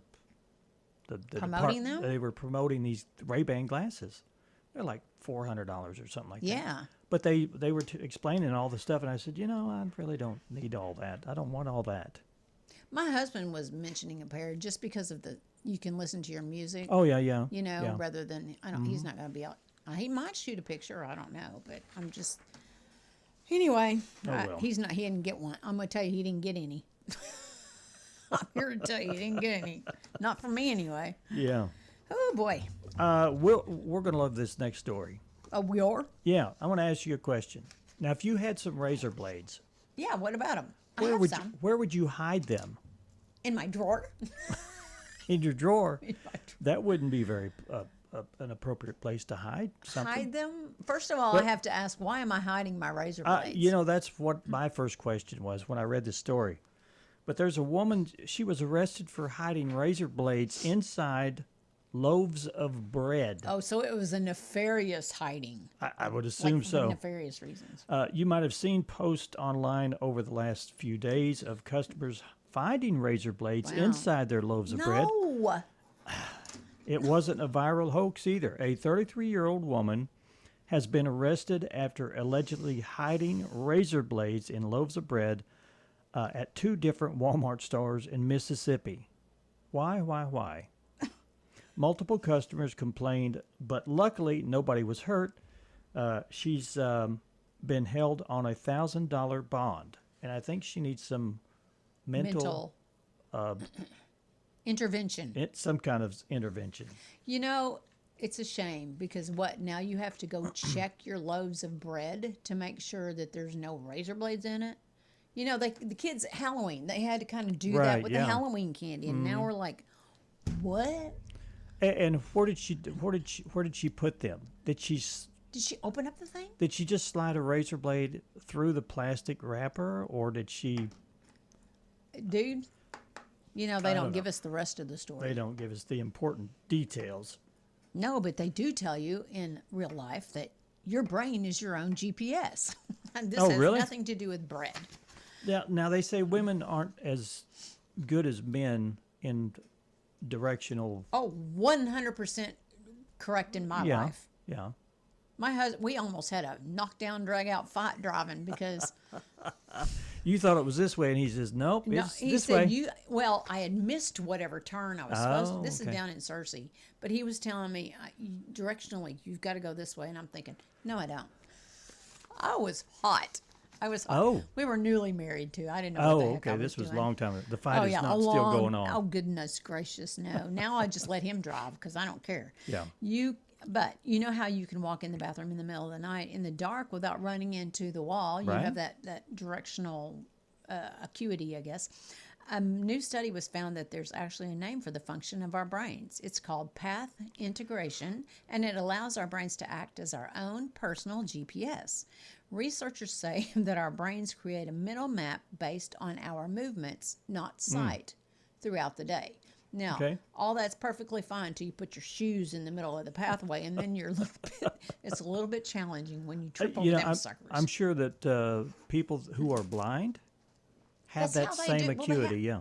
promoting them. They were promoting these Ray-Ban glasses. They're like $400 or something like that. Yeah. But they were explaining all the stuff, and I said, I really don't need all that. I don't want all that. My husband was mentioning a pair just because of you can listen to your music. Oh yeah. Rather than he's not going to be out. He might shoot a picture. I don't know, but I'm just. Anyway, he didn't get one. I'm going to tell you, he didn't get any. I'm here to tell you, he didn't get any. Not for me, anyway. Yeah. Oh, boy. We're going to love this next story. Oh, we are? Yeah. I want to ask you a question. Now, if you had some razor blades. Yeah, what about them? Where would you hide them? In my drawer. In your drawer? In my drawer. That wouldn't be very an appropriate place to hide something. Hide them? First of all, I have to ask, why am I hiding my razor blades? That's what my first question was when I read this story. But there's a woman, she was arrested for hiding razor blades inside loaves of bread. Oh, so it was a nefarious hiding. I would assume so. For nefarious reasons. You might have seen posts online over the last few days of customers finding razor blades inside their loaves of bread. No! It wasn't a viral hoax either. A 33-year-old woman has been arrested after allegedly hiding razor blades in loaves of bread at 2 different Walmart stores in Mississippi. Why? Multiple customers complained, but luckily nobody was hurt. She's been held on a $1,000 bond, and I think she needs some mental intervention. It's some kind of intervention. It's a shame because now you have to go check your loaves of bread to make sure that there's no razor blades in it. The kids at Halloween, they had to kind of do that with the Halloween candy, and now we're like, what? And where did she put them? Did she open up the thing? Did she just slide a razor blade through the plastic wrapper, or did she? Dude, they don't give us the rest of the story. They don't give us the important details. No, but they do tell you in real life that your brain is your own GPS. And this has nothing to do with bread. Yeah. Now they say women aren't as good as men in directional. Oh, 100% correct in my life. Yeah. My husband, we almost had a knockdown, drag out fight driving because. You thought it was this way, and he says, nope, it's this way. He said, I had missed whatever turn I was supposed to. This is down in Searcy. But he was telling me, directionally, you've got to go this way. And I'm thinking, no, I don't. I was hot. Oh. We were newly married, too. I didn't know what the heck I was This was a doing. long time. The fight is not still going on. Oh, goodness gracious, no. Now I just let him drive because I don't care. Yeah. But you know how you can walk in the bathroom in the middle of the night in the dark without running into the wall. You have that directional acuity, I guess. A new study was found that there's actually a name for the function of our brains. It's called path integration, and it allows our brains to act as our own personal GPS. Researchers say that our brains create a mental map based on our movements, not sight, throughout the day. Now, all that's perfectly fine until you put your shoes in the middle of the pathway, and then it's a little bit challenging when you trip over them suckers. I'm sure that people who are blind have that same acuity,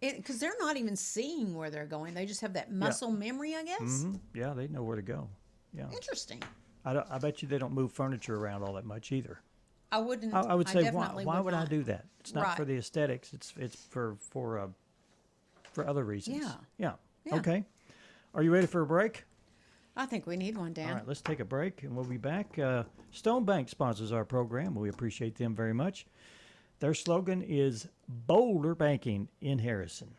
because they're not even seeing where they're going. They just have that muscle memory, I guess. Mm-hmm. Yeah, they know where to go. Yeah. Interesting. I bet you they don't move furniture around all that much either. I wouldn't. I would say, why would I do that? It's not for the aesthetics. It's for other reasons. Yeah. Okay. Are you ready for a break? I think we need one, Dan. All right, let's take a break, and we'll be back. Stone Bank sponsors our program. We appreciate them very much. Their slogan is Boulder Banking in Harrison,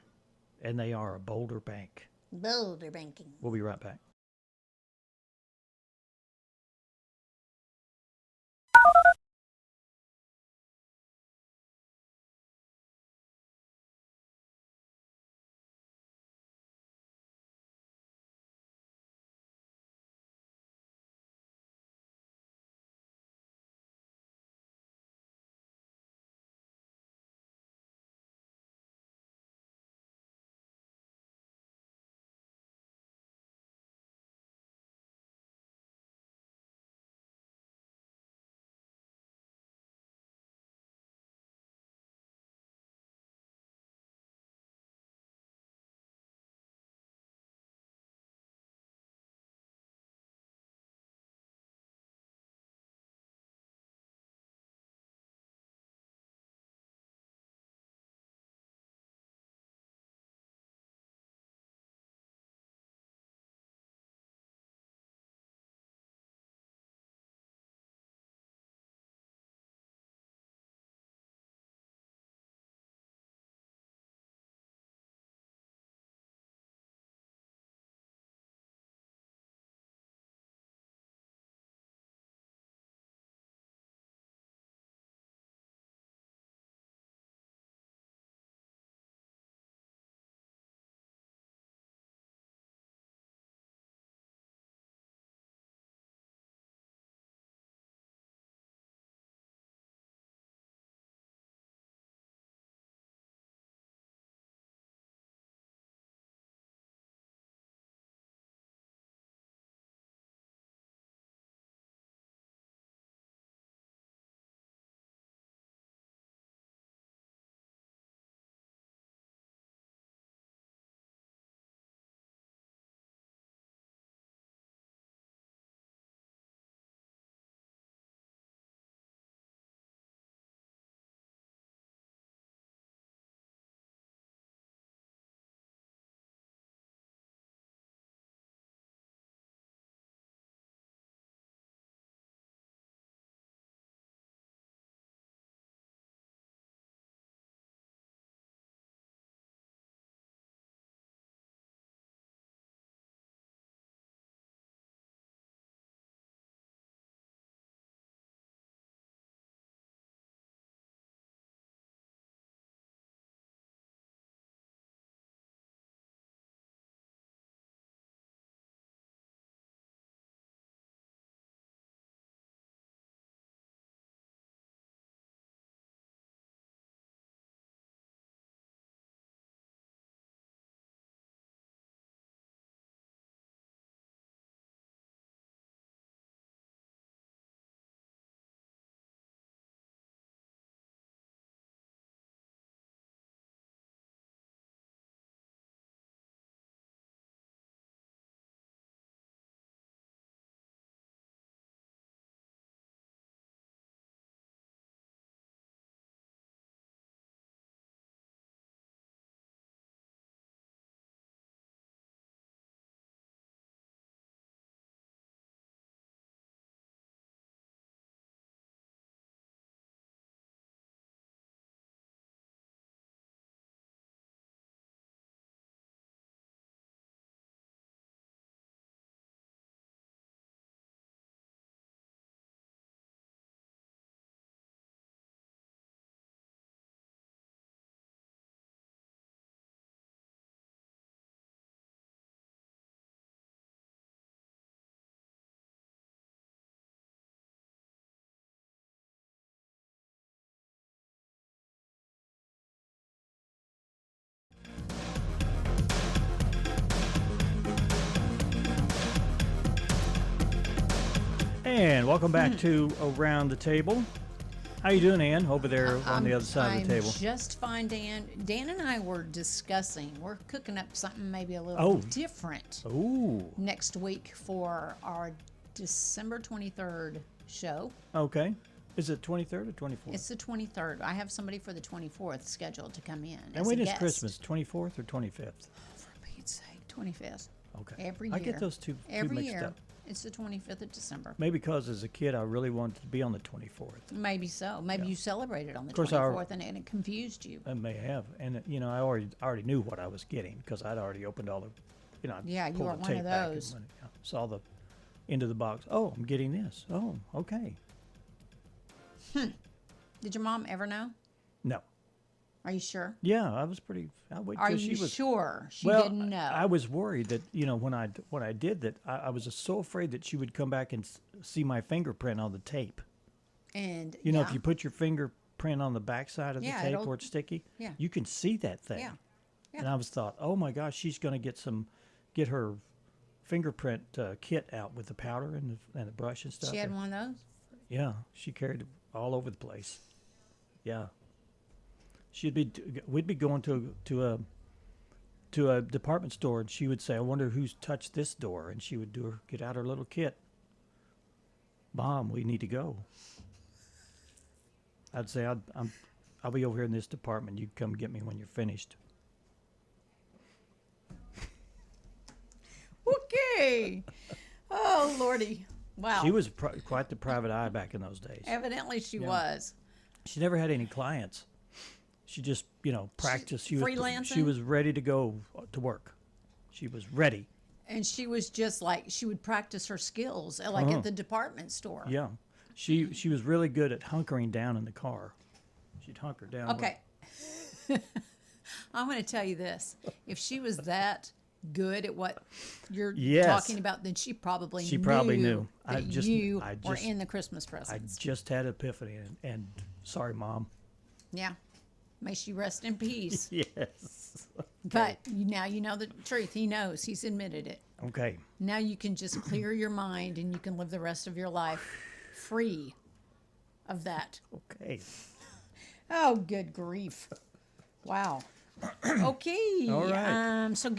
and they are a Boulder Bank. Boulder banking. We'll be right back. And welcome back to Around the Table. How you doing, Ann, over there on the other side of the table? I'm just fine, Dan. Dan and I were discussing, we're cooking up something maybe a little different next week for our December 23rd show. Okay. Is it 23rd or 24th? It's the 23rd. I have somebody for the 24th scheduled to come in. And when is Christmas? 24th or 25th? For Pete's sake, 25th. Okay. Every year. I get those two Every mixed year. up. It's the 25th of December. Maybe because as a kid I really wanted to be on the 24th. Maybe so. Maybe you celebrated on the course, 24th and it confused you. I may have, and I already knew what I was getting because I'd already opened all the, I Yeah, you pulled were the one tape of back and those. saw the end of the box. Oh, I'm getting this. Oh, okay. Did your mom ever know? No. Are you sure? Yeah, I was pretty. I wait Are till you she was, sure she well, didn't know? I was worried that when I did that, I was so afraid that she would come back and see my fingerprint on the tape. And If you put your fingerprint on the backside of the Yeah, tape it'll- where it's sticky, yeah. you can see that thing. Yeah. Yeah. And I was thought, oh my gosh, she's going to get her fingerprint kit out with the powder and the brush and stuff. She had one of those? Yeah, she carried it all over the place. Yeah. We'd be going to a department store, and she would say, "I wonder who's touched this door," and she would get out her little kit. Mom, we need to go. I'd say, I'll be over here in this department. You come get me when you're finished. Okay. Oh, Lordy. Wow. She was quite the private eye back in those days. Evidently she Yeah. was. She never had any clients. She just, practiced. She freelancing? was ready to go to work. She was ready. And she was just like, she would practice her skills like at the department store. Yeah. She was really good at hunkering down in the car. She'd hunker down. Okay. I'm going to tell you this. If she was that good at what you're Yes. talking about, then she probably knew. that you were in the Christmas I presents. just had epiphany, and sorry, Mom. Yeah. May she rest in peace. Yes. But now you know the truth. He knows. He's admitted it. Okay. Now you can just clear your mind and you can live the rest of your life free of that. Okay. Oh, good grief. Wow. Okay. All right. So,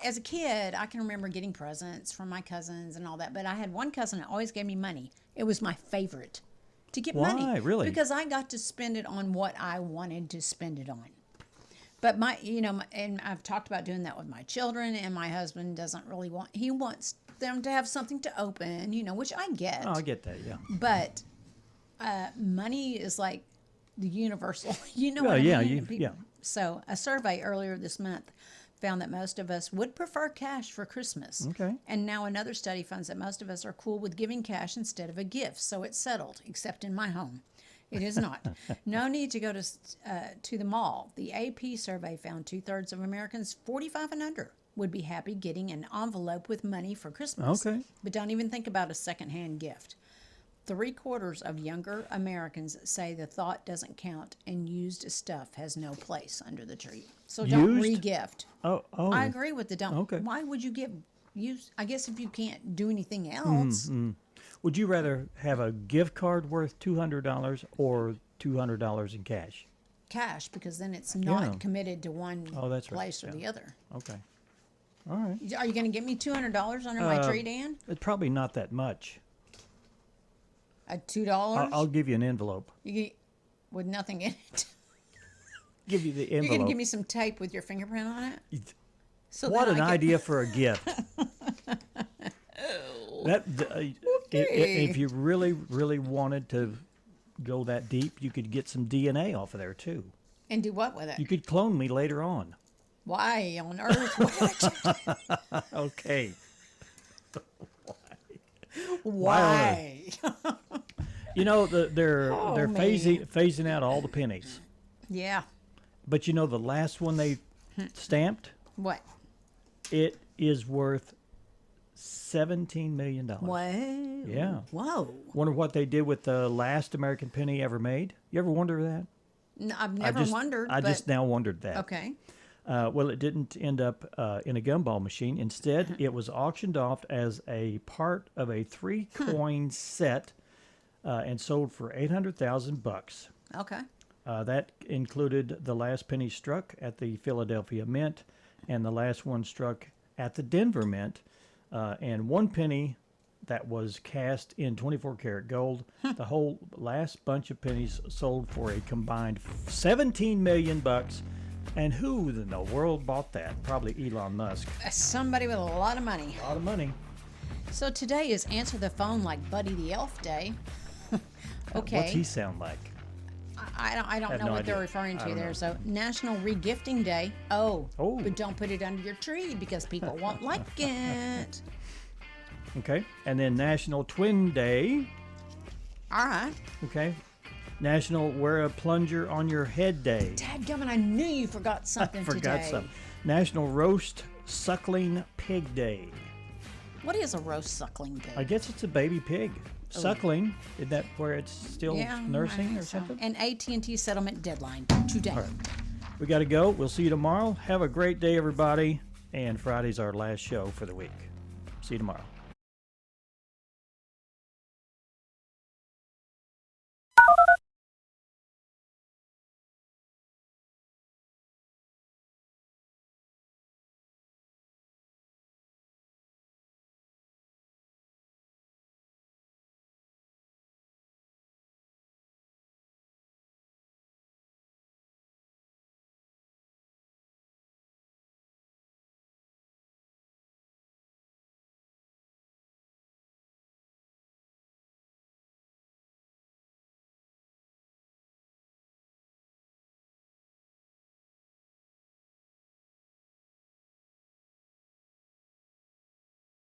as a kid, I can remember getting presents from my cousins and all that. But I had one cousin that always gave me money. It was my favorite to get money. Why? Really? Because I got to spend it on what I wanted to spend it on. But and I've talked about doing that with my children, and my husband doesn't really he wants them to have something to open, which I get. Oh, I get that, yeah. But money is like the universal, what I yeah, mean? yeah. So a survey earlier this month found that most of us would prefer cash for Christmas. Okay. And now another study finds that most of us are cool with giving cash instead of a gift. So it's settled, except in my home. It is not. No need to go to the mall. The AP survey found 2/3 of Americans 45 and under would be happy getting an envelope with money for Christmas. Okay. But don't even think about a secondhand gift. 3/4 of younger Americans say the thought doesn't count and used stuff has no place under the tree. So don't Used? re-gift. Oh. I agree with the don't. Okay. Why would you give used? I guess if you can't do anything else. Would you rather have a gift card worth $200 or $200 in cash? Cash, because then it's not Yeah. committed to one Oh, that's right. place or Yeah. the other. Okay. All right. Are you going to give me $200 under my tree, Dan? It's probably not that much. $2? I'll give you an envelope. With nothing in it. Give you the You're envelope. going to give me some tape with your fingerprint on it? So What then an I can- idea for a gift. If you really, really wanted to go that deep, you could get some DNA off of there too. And do what with it? You could clone me later on. Why on earth would Okay. Why? They're Oh, phasing out all the pennies. Yeah. But the last one they stamped, What? it is worth $17 million. What? Yeah. Whoa. Wonder what they did with the last American penny ever made? You ever wonder that? No, I've never wondered. I but, just now wondered that. Okay. Well, it didn't end up in a gumball machine. Instead, it was auctioned off as a part of a 3-coin set and sold for $800,000. Okay. That included the last penny struck at the Philadelphia Mint and the last one struck at the Denver Mint, and one penny that was cast in 24-karat gold. The whole last bunch of pennies sold for a combined $17 million And who in the world bought that? Probably Elon Musk. Somebody with a lot of money. A lot of money. So today is Answer the Phone Like Buddy the Elf Day. Okay. What's he sound like? I don't know no what idea. they're referring I to don't there. know. So National Regifting Day. Oh, Oh. but don't put it under your tree because people won't like it. Okay. And then National Twin Day. All right. Okay. National Wear a Plunger on Your Head Day. Dadgummit, I knew you forgot something Forgot today. some. National Roast Suckling Pig Day. What is a roast suckling day? I guess it's a baby pig. Suckling, is that where it's still I nursing think or so. something? And AT&T settlement deadline today. All right. We got to go. We'll see you tomorrow. Have a great day, everybody. And Friday's our last show for the week. See you tomorrow.